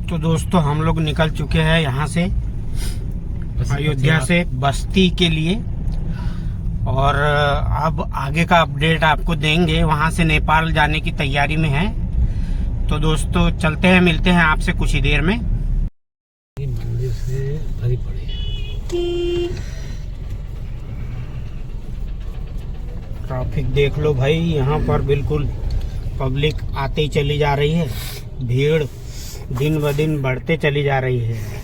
तो दोस्तों हम लोग निकल चुके हैं यहाँ से अयोध्या से बस्ती के लिए, और अब आगे का अपडेट आपको देंगे। वहाँ से नेपाल जाने की तैयारी में है। तो दोस्तों चलते हैं, मिलते हैं आपसे कुछ ही देर में। मंदिर से भरी पड़ी है। ट्रैफिक देख लो भाई, यहाँ पर बिल्कुल पब्लिक आते ही चली जा रही है। भीड़ दिन ब दिन बढ़ते चली जा रही है।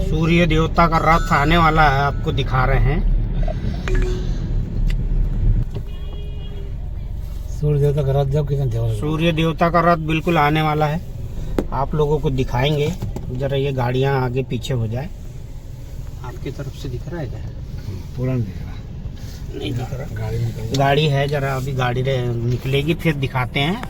सूर्य देवता का रथ आने वाला है, आपको दिखा रहे हैं। सूर्य देवता का रथ जब सूर्य देवता का रथ बिल्कुल आने वाला है, आप लोगों को दिखाएंगे। जरा ये गाड़ियां आगे पीछे हो जाए। आपकी तरफ से दिख रहा है क्या? पूरा नहीं दिख रहा। नहीं दिख रहा। गाड़ी है, जरा अभी गाड़ी निकलेगी फिर दिखाते हैं।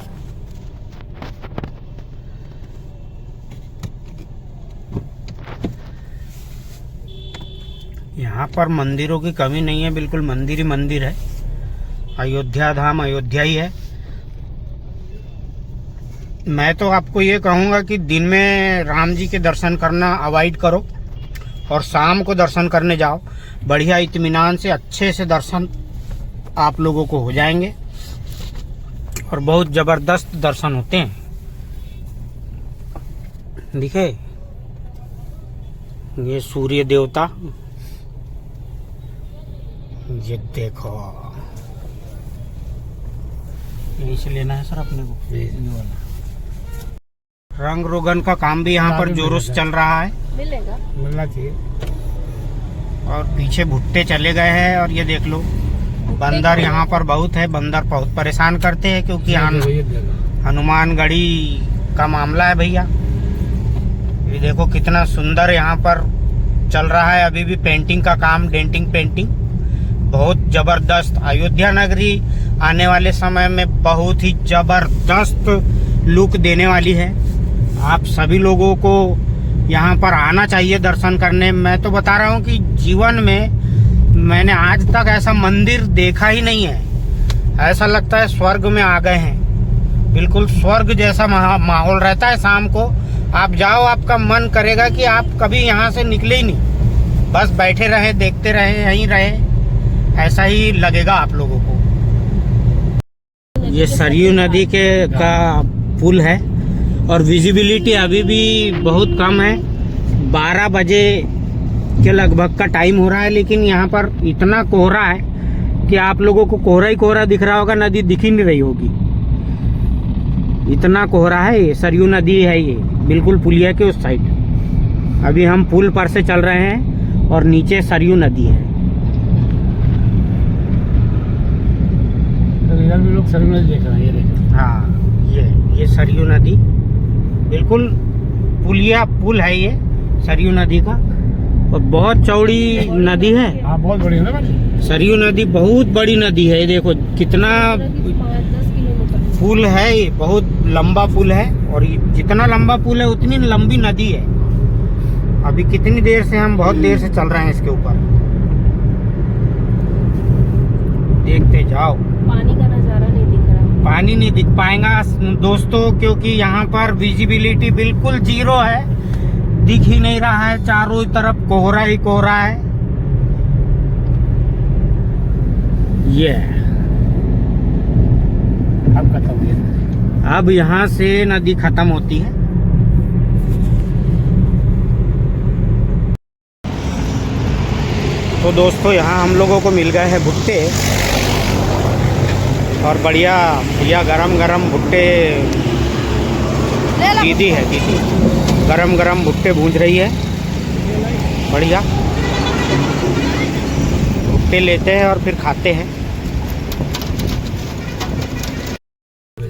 यहाँ पर मंदिरों की कमी नहीं है, बिल्कुल मंदिर ही मंदिर है। अयोध्या धाम अयोध्या ही है। मैं तो आपको ये कहूँगा कि दिन में राम जी के दर्शन करना अवॉइड करो और शाम को दर्शन करने जाओ। बढ़िया इत्मीनान से अच्छे से दर्शन आप लोगों को हो जाएंगे और बहुत ज़बरदस्त दर्शन होते हैं। दिखे ये सूर्य देवता, ये देखो। यहीं से लेना है सर अपने को। ये वाला रंग रोगन का काम भी यहाँ पर जोरों से चल रहा है। मिलेगा, मिलना चाहिए। और पीछे भुट्टे चले गए हैं। और ये देख लो बंदर यहाँ पर बहुत है। बंदर बहुत परेशान करते हैं क्योंकि हनुमानगढ़ी का मामला है भैया। ये देखो कितना सुंदर यहाँ पर चल रहा है। अभी भी पेंटिंग का काम, डेंटिंग पेंटिंग बहुत जबरदस्त। अयोध्या नगरी आने वाले समय में बहुत ही जबरदस्त लुक देने वाली है। आप सभी लोगों को यहाँ पर आना चाहिए दर्शन करने। मैं तो बता रहा हूँ कि जीवन में मैंने आज तक ऐसा मंदिर देखा ही नहीं है। ऐसा लगता है स्वर्ग में आ गए हैं। बिल्कुल स्वर्ग जैसा माहौल रहता है। शाम को आप जाओ, आपका मन करेगा कि आप कभी यहाँ से निकले ही नहीं, बस बैठे रहे, देखते रहे, यहीं रहे, ऐसा ही लगेगा आप लोगों को। ये सरयू नदी का पुल है और विजिबिलिटी अभी भी बहुत कम है। 12 बजे के लगभग का टाइम हो रहा है, लेकिन यहाँ पर इतना कोहरा है कि आप लोगों को कोहरा ही कोहरा दिख रहा होगा, नदी दिख ही नहीं रही होगी। इतना कोहरा है। ये सरयू नदी है, ये बिल्कुल पुलिया के उस साइड। अभी हम पुल पर से चल रहे हैं और नीचे सरयू नदी है। भी लोग सरयू नदी देख रहे हैं। ये देख, हाँ ये सरयू नदी बिल्कुल पुल है ये सरयू नदी का, और बहुत चौड़ी नदी है। हाँ बहुत बड़ी है ना सरयू नदी, बहुत बड़ी नदी है। ये देखो कितना पुल है, ये बहुत लंबा पुल है। और जितना लंबा पुल है उतनी लंबी नदी है। अभी कितनी देर से हम बहुत देर से चल रहे हैं इसके ऊपर, देखते जाओ। पानी का नजारा नहीं दिख रहा। पानी नहीं दिख पाएगा दोस्तों, क्योंकि यहाँ पर विजिबिलिटी बिल्कुल जीरो है, दिख ही नहीं रहा है। चारों तरफ कोहरा ही कोहरा है। ये अब खत्म हो गया। अब यहाँ से नदी खत्म होती है। तो दोस्तों यहाँ हम लोगों को मिल गए हैं भुट्टे, और बढ़िया भैया गरम गरम भुट्टे। दीदी है, दीदी गरम गरम भुट्टे भूंज रही है। बढ़िया भुट्टे लेते हैं और फिर खाते हैं।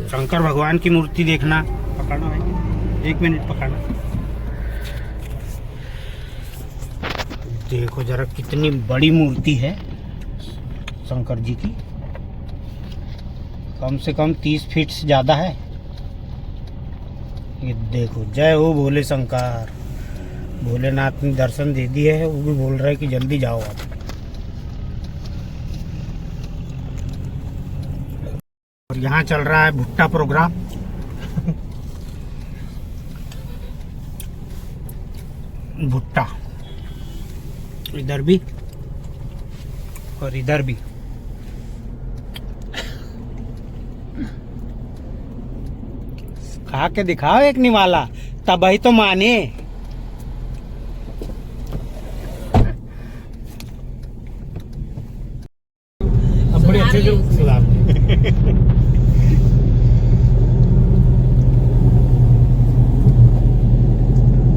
शंकर भगवान की मूर्ति देखना। पकड़ना भाई, 1 मिनट पकड़ना। देखो जरा कितनी बड़ी मूर्ति है शंकर जी की। कम से कम 30 फीट से ज़्यादा है। ये देखो, जय हो भोले शंकर। भोलेनाथ ने दर्शन दे दिए है, वो भी बोल रहे हैं कि जल्दी जाओ आप। और यहाँ चल रहा है भुट्टा प्रोग्राम। भुट्टा इधर भी और इधर भी। खा के दिखाओ एक निवाला, तब ही तो माने। अब बड़े अच्छे से सलाम।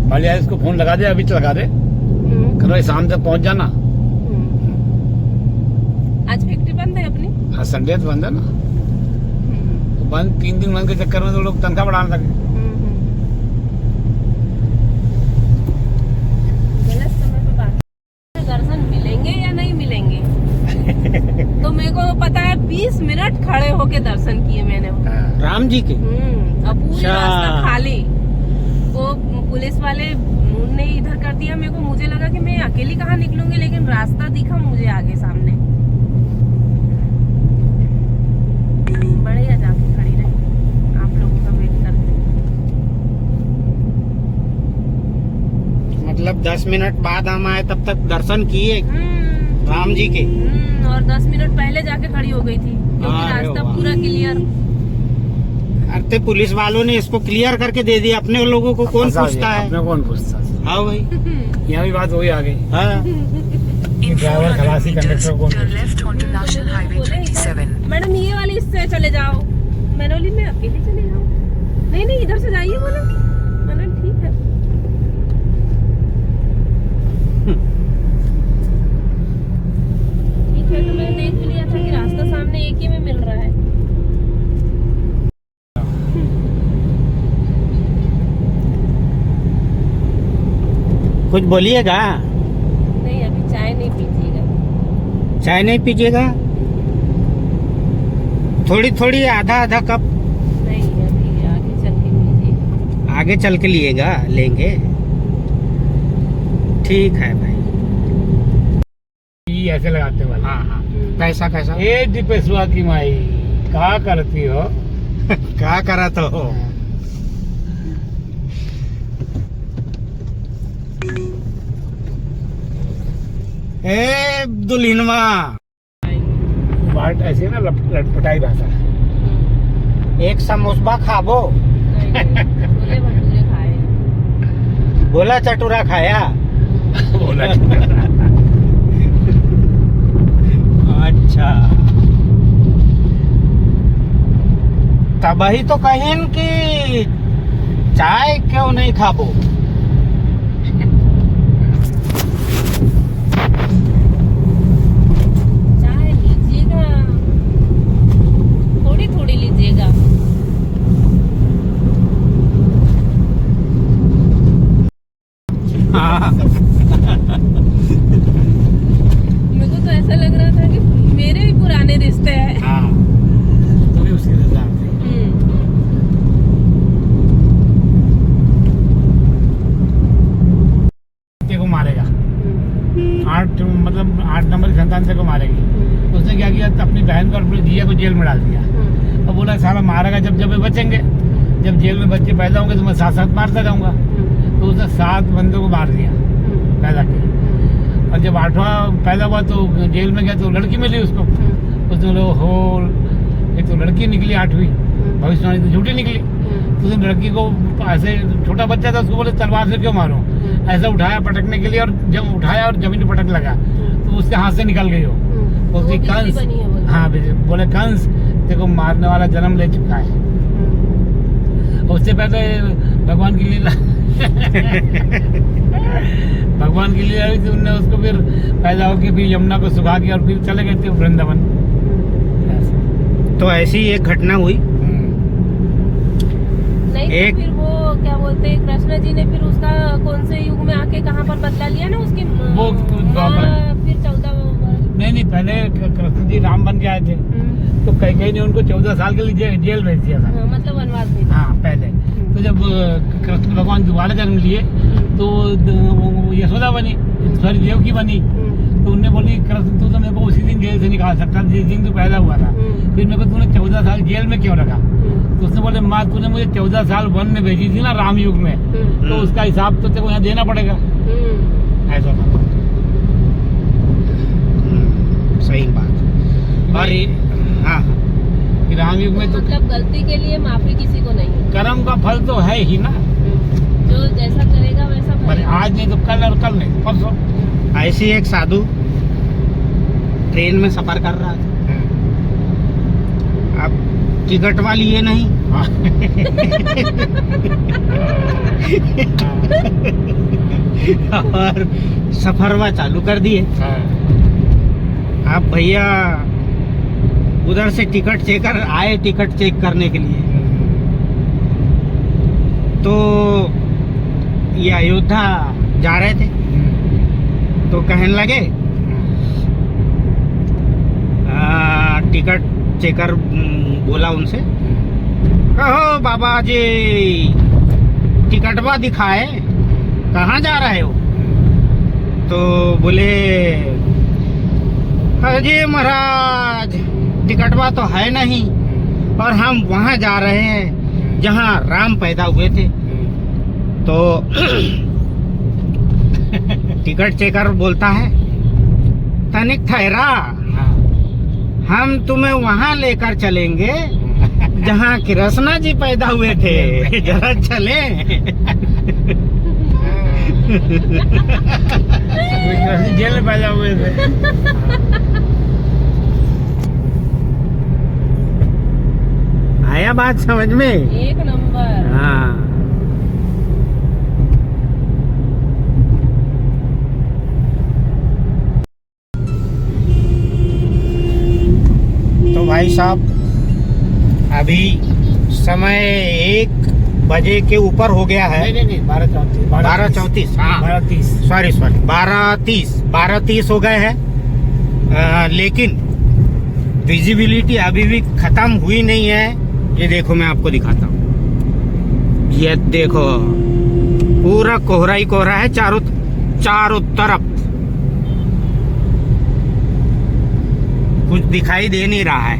भाई यार इसको फोन लगा दे, अभी लगा दे, कल शाम तक पहुंच जाना। आज फैक्ट्री बंद है अपनी। हाँ संडे तो बंद है ना, तो बंद 3 दिन बंद के चक्कर में तो लोग तनख्वाह बढ़ाने लगे। गलत समय पे बात। दर्शन मिलेंगे या नहीं मिलेंगे तो मेरे को पता है 20 मिनट खड़े होके दर्शन किए मैंने। राम जी के। अब पूरी अच्छा। रास्ता खाली, वो पुलिस वाले ने इधर कर दिया मेरे को। मुझे लगा कि मैं अकेली कहाँ निकलूंगी, लेकिन रास्ता दिखा मुझे आगे सामने। बढ़िया, जाके खड़ी रही आप लोगों का वेट करते। मतलब 10 मिनट बाद हम आए तब तक दर्शन किए राम जी के। और 10 मिनट पहले जाके खड़ी हो गई थी, क्योंकि अरे रास्ता वाह। पूरा क्लियर। अरे पुलिस वालों ने इसको क्लियर करके दे दिया, अपने लोगों को कौन पूछता है। अपने कौन पूछता है? हाँ भाई। यहाँ भी बात वही आ गई। हाँ ड्राइवर खलासी कंडक्टर कौन? मैडम ये वाली इससे चले जाओ। मैंने बोली मैं अकेले चले जाऊँ? नहीं नहीं इधर से जाइए बोले। मैंने ठीक है। ठीक है, तो मैंने देख भी लिया था कि रास्ता सामने एक ही में मिल रहा है। कुछ बोलिएगा? नहीं अभी चाय नहीं पीजिएगा। चाय नहीं पीजिएगा? थोड़ी थोड़ी, आधा आधा कप नहीं अभी आगे चल के पीजिए। आगे चल के लिएगा, लेंगे। ठीक है भाई। ये ऐसे लगाते वाले। हाँ हाँ। कैसा कैसा? ए दीपेश्वर की माई क्या करती हो? क्या करा तो हो? ए दुल्हनवा, बात ऐसे ना लटपटाई भाषा है। एक समोसा खाबो। नहीं, छोले भटूरे खाए। बोला चटूरा खाया। बोला अच्छा, तभी तो कहीं कि चाय क्यों नहीं खाबो। चाय लीजिएगा, थोड़ी थोड़ी लीजिएगा। हाँ। मेरे को तो ऐसा लग रहा था कि मेरे भी पुराने रिश्ते हैं। हाँ, तो भी उसके साथ को मारेगा। 8 मतलब 8 नंबर की संतान से को मारेगी। उसने क्या किया, अपनी बहन को और अपनी जिया को जेल में डाल दिया। और बोला साला मारेगा जब जब बचेंगे, जब जेल में बच्चे पैदा होंगे तो मैं साथ साथ मारता जाऊंगा। तो उसने 7 बंदों को मार दिया पैदा के। और जब 8वां पैदा हुआ तो जेल में गया तो लड़की मिली उसको। उसने बोला हो, एक तो लड़की निकली 8वीं, भविष्यवाणी तो झूठी निकली। तो उसने लड़की को ऐसे, छोटा बच्चा था, उसको बोले तलवार से क्यों मारो, ऐसा उठाया पटकने के लिए, और जब उठाया और जमीन पर पटक लगा तो उसके हाथ से निकल गई हो। तो उसकी कंस, हाँ बोले कंस देखो मारने वाला जन्म ले चुका है। उससे पहले भगवान की लीला भगवान की लीला हुई थी, उनने उसको फिर पैदा होकर फिर यमुना को सुखा के और फिर चले गए थे वृंदावन। तो ऐसी एक घटना हुई। नहीं तो एक- फिर वो क्या बोलते हैं, कृष्ण जी ने फिर उसका कौन से युग में आके कहाँ पर बदला लिया ना उसकी। वो फिर 14 नहीं पहले कृष्ण जी राम बन के आए थे, तो कहीं ने उनको 14 साल के लिए जेल भेज दिया था। हाँ, मतलब वनवास भेजा। हाँ पहले। तो जब कृष्ण भगवान दोबारा जन्म लिए तो यशोदा बनी, सॉरी देवकी बनी। तो उन्होंने बोली कृष्ण तू तो मेरे को उसी दिन जेल से निकाल सकता जिस दिन तू पैदा हुआ था, फिर मेरे को तूने 14 साल जेल में क्यों रखा? तो उसने बोले माँ तूने मुझे 14 साल वन में भेजी थी ना राम युग में, तो उसका हिसाब तो तेरे को यहाँ देना पड़ेगा। ऐसा था। सही बात। और हाँ कि राम युग में तो मतलब गलती के लिए माफी किसी को नहीं है। कर्म का फल तो है ही ना, जो जैसा करेगा वैसा पर भरेगा। आज नहीं तो कल, और कल नहीं परसों। ऐसी एक साधु ट्रेन में सफर कर रहा था, अब टिकट वाली ये नहीं और सफरवा चालू कर दिए। अब भैया उधर से टिकट चेकर आए टिकट चेक करने के लिए, तो ये अयोध्या जा रहे थे, तो कहने लगे टिकट चेकर बोला उनसे, कहो बाबा जी टिकटवा दिखाए, कहाँ जा रहे हो? तो बोले अजय महाराज टिकटवा तो है नहीं, और हम वहाँ जा रहे हैं जहाँ राम पैदा हुए थे। तो टिकट चेकर बोलता है तनिक ठहरा, हम तुम्हें वहाँ लेकर चलेंगे जहाँ कृष्णा जी पैदा हुए थे, जरा चले। जेल में पैदा हुए थे। आया बात समझ में? एक नंबर। हाँ। तो भाई साहब अभी समय 1 बजे के ऊपर हो गया है। नहीं 12:34 हाँ 12:30 सॉरी 12:30 हो गए हैं, लेकिन विजिबिलिटी अभी भी खत्म हुई नहीं है। ये देखो मैं आपको दिखाता हूँ, ये देखो पूरा कोहरा ही कोहरा है चारों तरफ, कुछ दिखाई दे नहीं रहा है।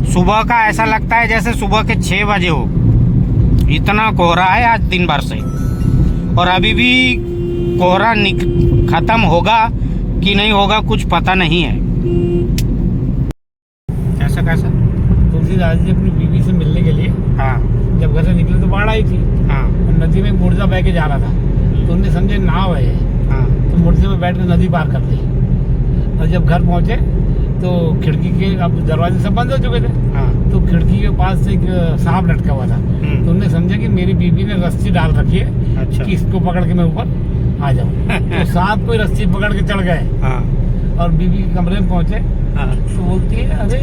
सुबह का ऐसा लगता है जैसे सुबह के 6 बजे हो, इतना कोहरा है आज दिन भर से, और अभी भी कोहरा खत्म होगा कि नहीं होगा कुछ पता नहीं है। कैसा तुलसीदास जी अपनी बीवी से मिलने के लिए हाँ जब घर से निकले तो बाढ़ आई थी, हाँ और नदी में मुर्जा बह के जा रहा था, तो उन्होंने समझे नाव है, हाँ तो मुर्जे में बैठ कर नदी पार कर ली। और जब घर पहुंचे तो खिड़की के, अब दरवाजे सब बंद हो चुके थे, हाँ तो खिड़की के पास से एक सांप लटका हुआ था। तो उन्होंने समझा कि मेरी बीवी ने रस्सी डाल रखी है अच्छा कि इसको पकड़ के मैं ऊपर आ जाऊं। तो सांप कोई रस्सी पकड़ के चढ़ गए, हाँ और बीवी के कमरे में पहुंचे हाँ तो बोलती है अरे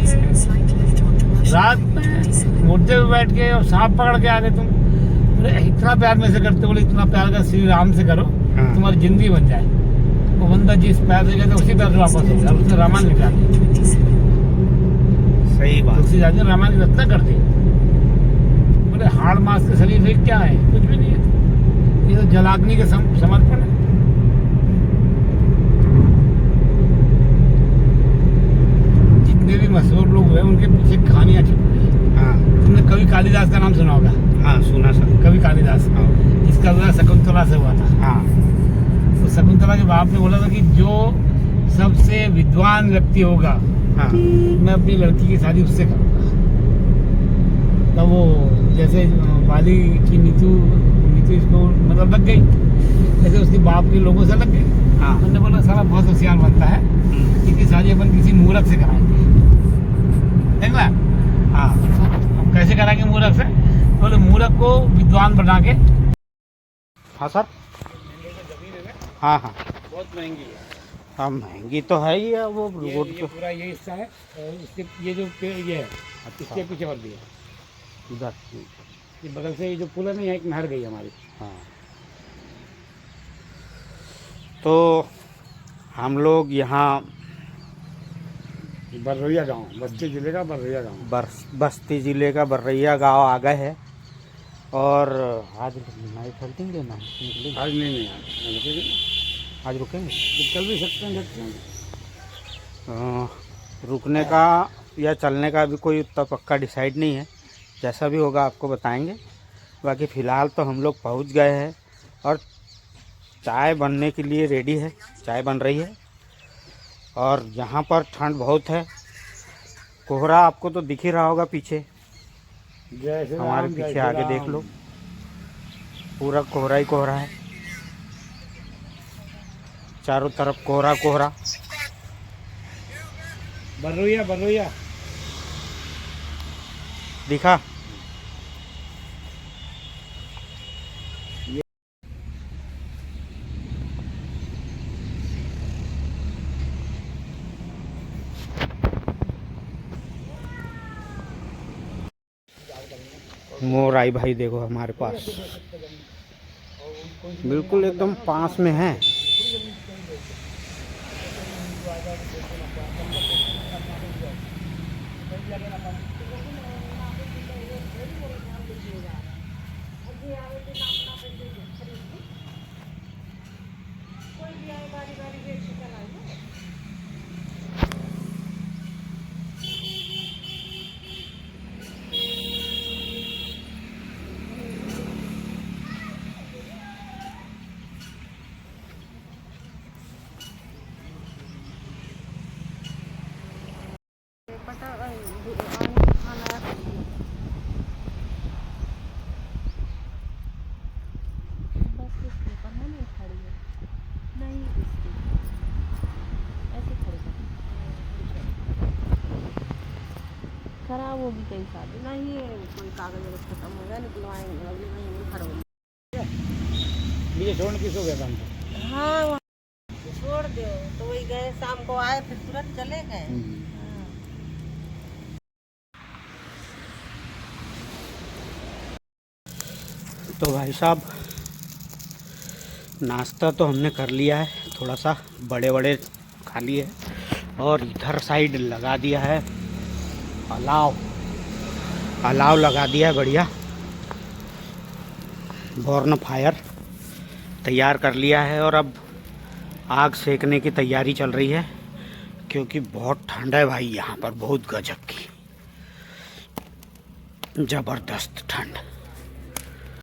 रात में मुर्दे पे बैठ के और सांप पकड़ के आ गए तुम। बोले इतना प्यार में से करते, बोले इतना प्यार का श्री राम से करो हाँ। तुम्हारी जिंदगी बन जाए। वो बंदा जिस प्यार से गया था उसी प्यार से वापस हो गया, उसने रामायण लिखा दी। सही बात। तुलसीदास जी ने रामायण की रचना कर दी। बोले हाड़ मास के शरीर से क्या है, कुछ भी नहीं है, ये तो जलाग्नि के समर्पण है। जितने भी मशहूर लोग हुए उनके पीछे कहानियां छुपी है। हाँ तुमने कवि कालिदास का नाम सुना होगा? हाँ सुना सर। कवि कालिदास, हाँ जिसका विवाह शकुंतला से हुआ था। हाँ तो शकुंतला के बाप ने बोला था कि जो सबसे विद्वान व्यक्ति होगा हाँ मैं अपनी लड़की की शादी उससे करूँगा। तब वो जैसे वाली की नीतू इसको मतलब लग गई, जैसे उसके बाप के लोगों से लग गई। हाँ उन्होंने बोला सारा बहुत होशियार बनता है, इसकी शादी अपन किसी मूर्ख से कराएंगे। देख ला, हाँ अब कैसे कराएंगे मूर्ख से? बोले मूर्ख को विद्वान बना के। हाँ सर। हाँ हाँ बहुत महंगी है। हाँ महंगी तो है ही है वो रोड ये पे। पूरा ये हिस्सा है, और इसके ये जो ये है इसके पीछे और भी है, इधर ये बगल से ये जो पुल है ना, यहाँ एक नहर गई हमारी। हाँ तो हम लोग यहाँ बररैया गांव, बस्ती जिले का बररैया गांव। बस्ती ज़िले का बररैया गांव आ गए हैं। और आज नाइट हल्टिंग लेना है, निकलेंगे आज नहीं आज रुकेंगे। चल भी सकते हैं, देखते हैं। रुकने का या चलने का अभी कोई उतना पक्का डिसाइड नहीं है, जैसा भी होगा आपको बताएंगे। बाकी फ़िलहाल तो हम लोग पहुंच गए हैं और चाय बनने के लिए रेडी है, चाय बन रही है। और यहाँ पर ठंड बहुत है, कोहरा आपको तो दिख ही रहा होगा पीछे, हमारे पीछे आगे देख लो, पूरा कोहरा ही कोहरा है, चारों तरफ कोहरा कोहरा। बररैया दिखा। मोर आई भाई, देखो हमारे पास बिल्कुल एकदम पास में है। खराब होगी कई साल नहीं, कोई कागज वगैरह खत्म हो गया, निकलवाएंगे अगले महीने खराब होगी। ये छोड़ने किस हो गया काम? हाँ छोड़ दो, तो वही गए शाम को आए फिर तुरंत चले गए। तो भाई साहब नाश्ता तो हमने कर लिया है, थोड़ा सा बड़े बड़े खा लिए और इधर साइड लगा दिया है अलाव लगा दिया है बढ़िया। बॉर्न फायर तैयार कर लिया है और अब आग सेकने की तैयारी चल रही है, क्योंकि बहुत ठंड है भाई यहाँ पर, बहुत गजब की ज़बरदस्त ठंड।